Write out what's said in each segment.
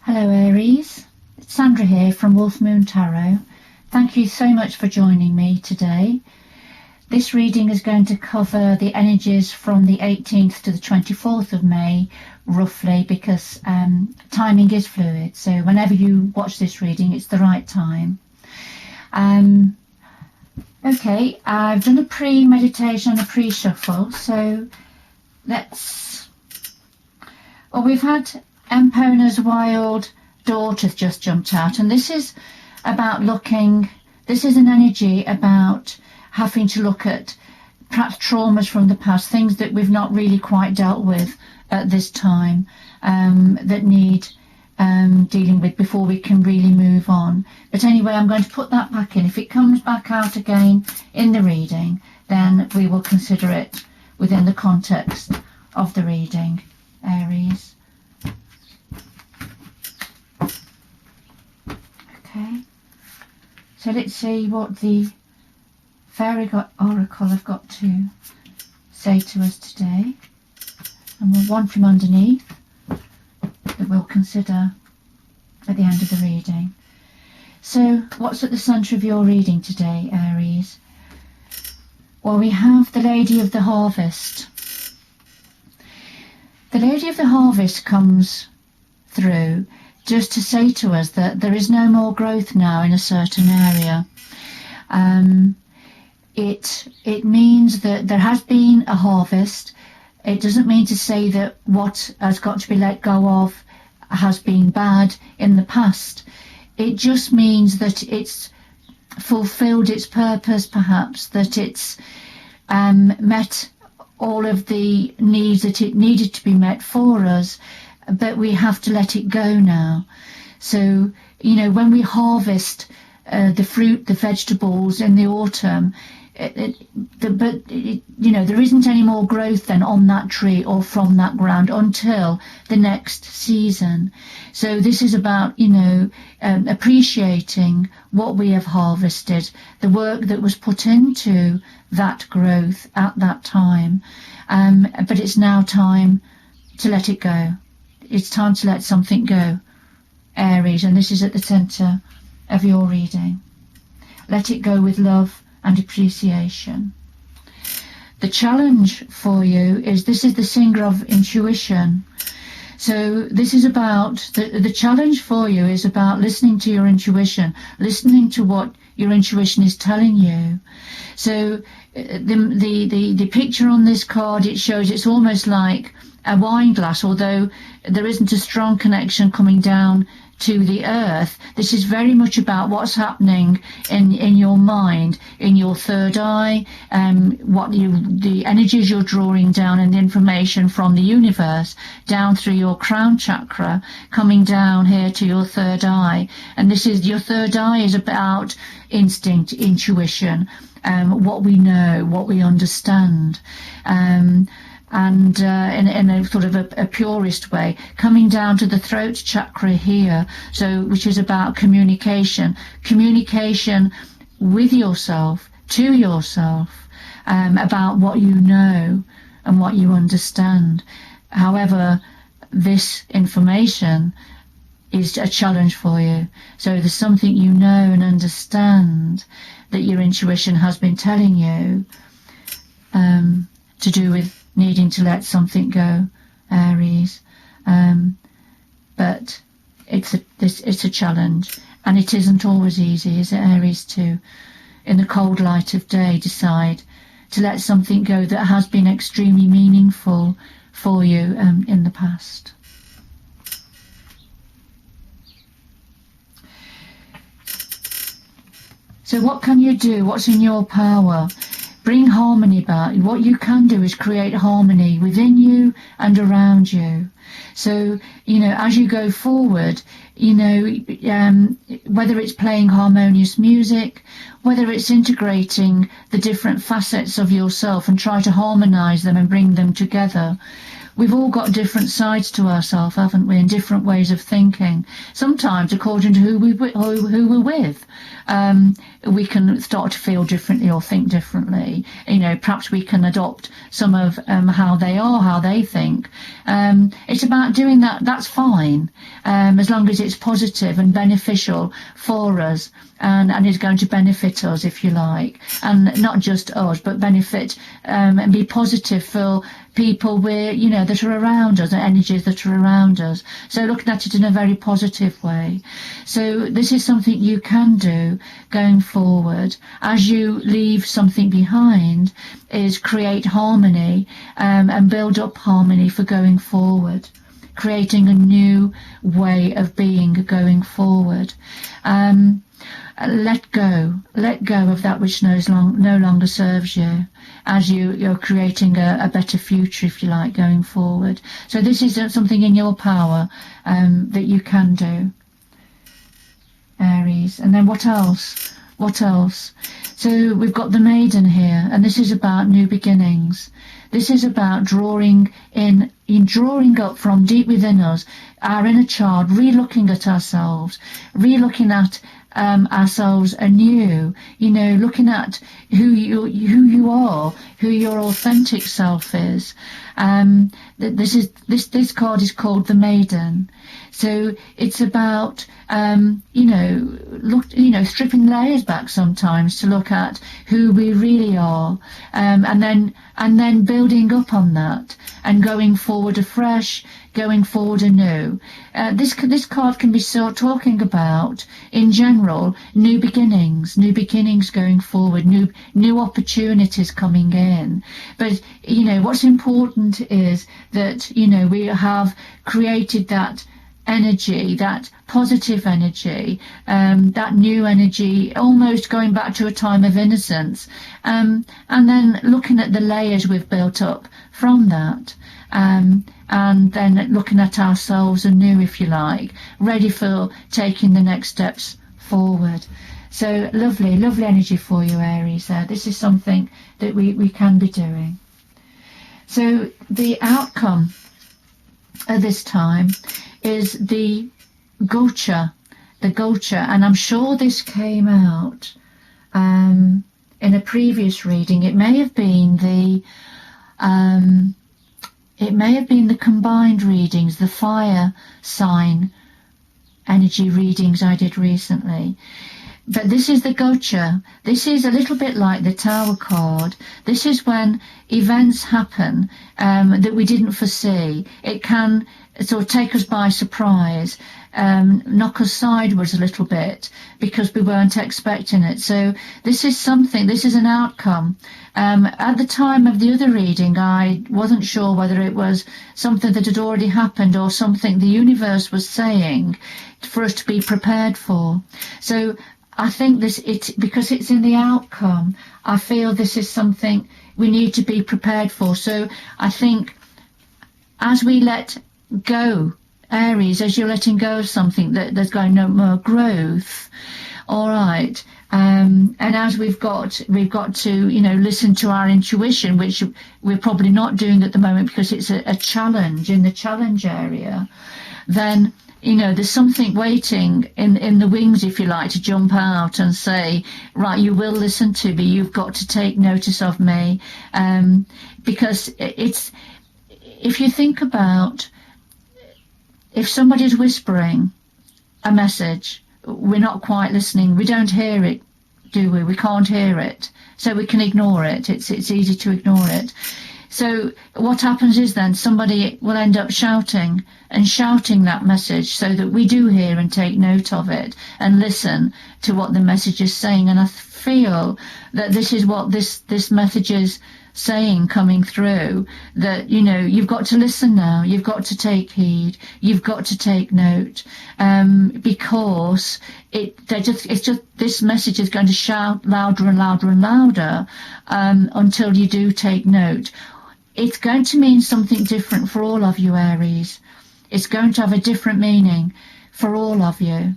Hello Aries, it's Sandra here from Wolf Moon Tarot. Thank you so much for joining me today. This reading is going to cover the energies from the 18th to the 24th of May, roughly, because timing is fluid. So whenever you watch this reading, it's the right time. Okay, I've done a pre-meditation and a pre-shuffle. So we've had Empona's wild daughter's just jumped out, and this is an energy about having to look at perhaps traumas from the past, things that we've not really quite dealt with at this time, that need dealing with before we can really move on. But anyway, I'm going to put that back in. If it comes back out again in the reading, then we will consider it within the context of the reading, Aries. Okay, so let's see what the Fairy Oracle have got to say to us today. And we'll one from underneath that we'll consider at the end of the reading. So what's at the centre of your reading today, Aries? Well, we have the Lady of the Harvest. The Lady of the Harvest comes through just to say to us that there is no more growth now in a certain area. It means that there has been a harvest. It doesn't mean to say that what has got to be let go of has been bad in the past. It just means that it's fulfilled its purpose, perhaps, that it's met all of the needs that it needed to be met for us, but we have to let it go now. So, when we harvest the fruit, the vegetables in the autumn, there isn't any more growth then on that tree or from that ground until the next season. So this is about, appreciating what we have harvested, the work that was put into that growth at that time. But it's now time to let it go. It's time to let something go, Aries, and this is at the centre of your reading. Let it go with love and appreciation. The challenge for you is, this is the singer of intuition. So this is about, the challenge for you is about listening to your intuition, listening to what your intuition is telling you. So the picture on this card, it shows it's almost like a wine glass, although there isn't a strong connection coming down to the earth. This is very much about what's happening in your mind, in your third eye, the energies you're drawing down, and the information from the universe down through your crown chakra, coming down here to your third eye. And this is, your third eye is about instinct, intuition, what we know, what we understand. And in a sort of a purist way, coming down to the throat chakra here, which is about communication with yourself, to yourself, about what you know and what you understand. However, this information is a challenge for you. So there's something you know and understand that your intuition has been telling you, to do with needing to let something go, Aries. But it's a challenge, and it isn't always easy, is it, Aries, to, in the cold light of day, decide to let something go that has been extremely meaningful for you in the past. So what can you do? What's in your power? Bring harmony back. What you can do is create harmony within you and around you. So, as you go forward, whether it's playing harmonious music, whether it's integrating the different facets of yourself and try to harmonize them and bring them together, we've all got different sides to ourselves, haven't we, and different ways of thinking. Sometimes according to who we're with, we can start to feel differently or think differently. Perhaps we can adopt some of how they are, how they think. It's about doing that. That's fine, as long as it's positive and beneficial for us, and is going to benefit us, if you like, and not just us, but benefit and be positive for people that are around us, and energies that are around us. So looking at it in a very positive way. So this is something you can do going forward as you leave something behind, is create harmony and build up harmony for going forward, creating a new way of being going forward. Let go of that which no longer serves you, as you're creating a better future, if you like, going forward. So this is something in your power that you can do, Aries. And then what else? So we've got the Maiden here, and this is about new beginnings. This is about drawing up from deep within us, our inner child, re-looking at ourselves, re-looking at ourselves anew, looking at who you are, who your authentic self is. This card is called the Maiden. So it's about stripping layers back sometimes to look at who we really are, and then building up on that and going forward afresh, going forward anew. This card can be talking about, in general, new beginnings going forward, new opportunities coming in. But what's important is that we have created that energy, that positive energy, that new energy, almost going back to a time of innocence, and then looking at the layers we've built up from that, and then looking at ourselves anew, if you like, ready for taking the next steps forward. So lovely energy for you, Aries. This is something that we can be doing. So the outcome at this time is the Gocha, and I'm sure this came out in a previous reading. It may have been the combined readings, the fire sign energy readings I did recently. But this is the Gocha. This is a little bit like the Tower card. This is when events happen that we didn't foresee. It can sort of take us by surprise, knock us sideways a little bit because we weren't expecting it. So this is an outcome. At the time of the other reading, I wasn't sure whether it was something that had already happened or something the universe was saying for us to be prepared for. So I think because it's in the outcome, I feel this is something we need to be prepared for. So I think as we let go, Aries, as you're letting go of something, that there's going no more growth. All right. And as we've got to, listen to our intuition, which we're probably not doing at the moment because it's a challenge in the challenge area, then there's something waiting in the wings, if you like, to jump out and say, right, you will listen to me, you've got to take notice of me. Because if you think about, if somebody's whispering a message, we're not quite listening, we don't hear it, do we? We can't hear it, so we can ignore it. It's easy to ignore it. So what happens is then somebody will end up shouting that message so that we do hear and take note of it and listen to what the message is saying. And I feel that this is what this message is saying coming through, that you've got to listen now, you've got to take heed, you've got to take note, because this message is going to shout louder and louder and louder until you do take note. It's going to mean something different for all of you, Aries. It's going to have a different meaning for all of you.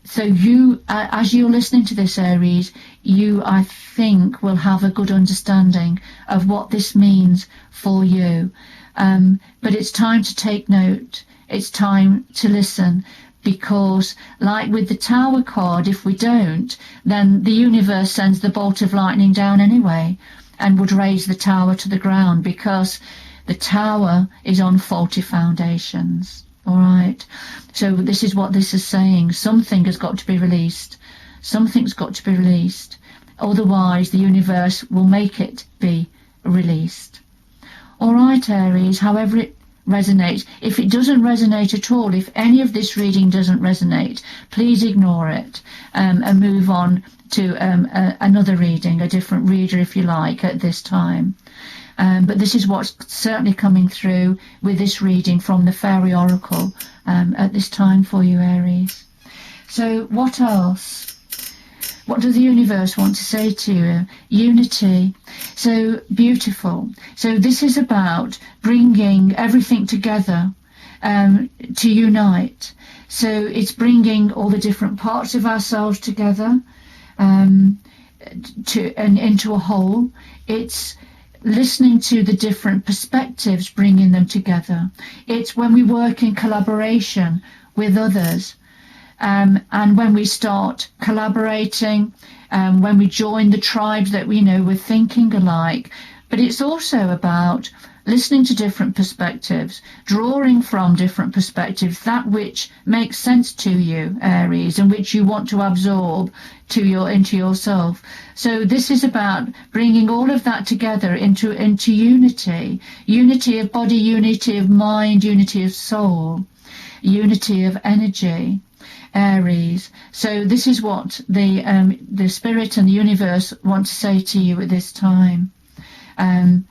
So you, as you're listening to this, Aries, you, I think, will have a good understanding of what this means for you. But it's time to take note. It's time to listen, because like with the Tower card, if we don't, then the universe sends the bolt of lightning down anyway and would raise the tower to the ground, because the tower is on faulty foundations. All right. So this is what this is saying. Something has got to be released. Something's got to be released. Otherwise, the universe will make it be released. All right, Aries, however it resonates. If it doesn't resonate at all, if any of this reading doesn't resonate, please ignore it and move on to another reading, a different reader if you like at this time. But this is what's certainly coming through with this reading from the Fairy Oracle at this time for you, Aries. So what else? What does the universe want to say to you? Unity. So beautiful. So this is about bringing everything together to unite. So it's bringing all the different parts of ourselves together into a whole. It's listening to the different perspectives, bringing them together. It's when we work in collaboration with others. And when we start collaborating, when we join the tribes that we know we're thinking alike. But it's also about listening to different perspectives, drawing from different perspectives, that which makes sense to you, Aries, and which you want to absorb into yourself. So this is about bringing all of that together into unity, unity of body, unity of mind, unity of soul, unity of energy. Aries. So this is what the spirit and the universe want to say to you at this time.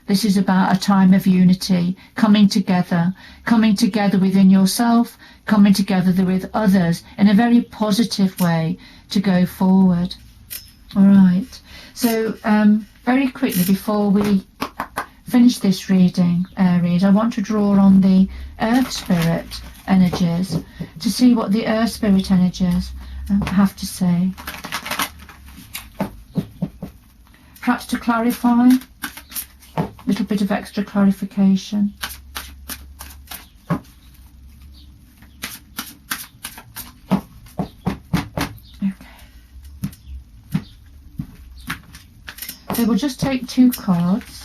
This is about a time of unity, coming together within yourself, coming together with others in a very positive way to go forward. All right. So very quickly before we finish this reading, Aries, I want to draw on the Earth Spirit energies to see what the Earth Spirit energies have to say. Perhaps to clarify, a little bit of extra clarification. Okay. So we'll just take 2 cards.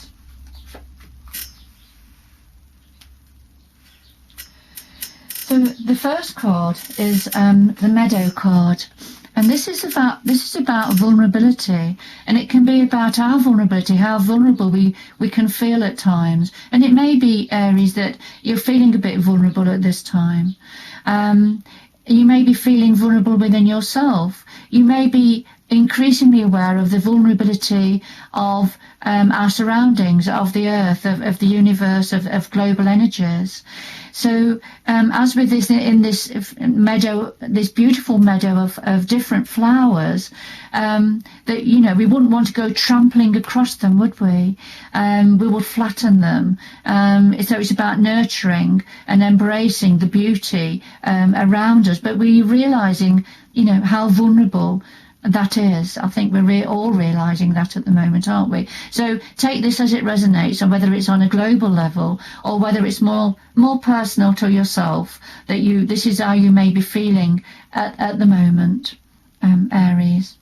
So the first card is the Meadow card, and this is about vulnerability, and it can be about our vulnerability, how vulnerable we can feel at times. And it may be, Aries, that you're feeling a bit vulnerable at this time. You may be feeling vulnerable within yourself. You may be increasingly aware of the vulnerability of our surroundings, of the earth, of the universe, of global energies. So as with this, in this meadow, this beautiful meadow of different flowers, that, you know, we wouldn't want to go trampling across them, would we? We would flatten them. So it's about nurturing and embracing the beauty around us, but we realizing, you know, how vulnerable that is. I think we're all realizing that at the moment, aren't we? So take this as it resonates, and whether it's on a global level or whether it's more personal to yourself, that this is how you may be feeling at the moment, Aries.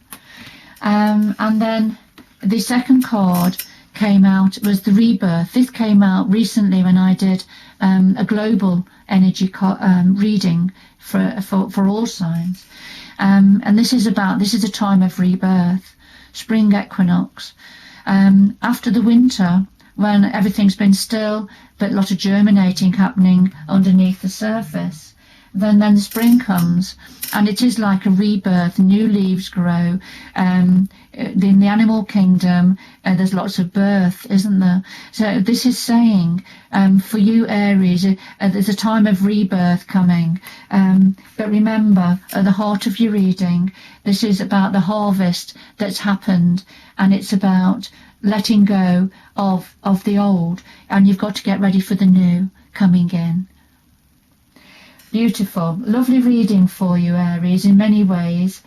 And then the second card came out was the Rebirth. This came out recently when I did a global energy reading for all signs. And this is a time of rebirth, spring equinox. After the winter, when everything's been still, but a lot of germinating happening underneath the surface, then the spring comes, and it is like a rebirth. New leaves grow. In the animal kingdom, there's lots of birth, isn't there? So this is saying, for you, Aries, there's a time of rebirth coming. But remember, at the heart of your reading, this is about the harvest that's happened, and it's about letting go of the old, and you've got to get ready for the new coming in. Beautiful. Lovely reading for you, Aries, in many ways.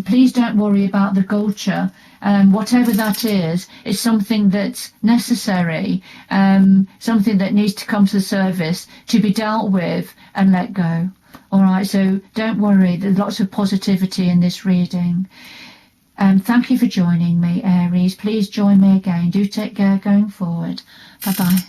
Please don't worry about the culture. Whatever that is, it's something that's necessary, something that needs to come to the surface to be dealt with and let go. All right, so don't worry. There's lots of positivity in this reading. Thank you for joining me, Aries. Please join me again. Do take care going forward. Bye-bye.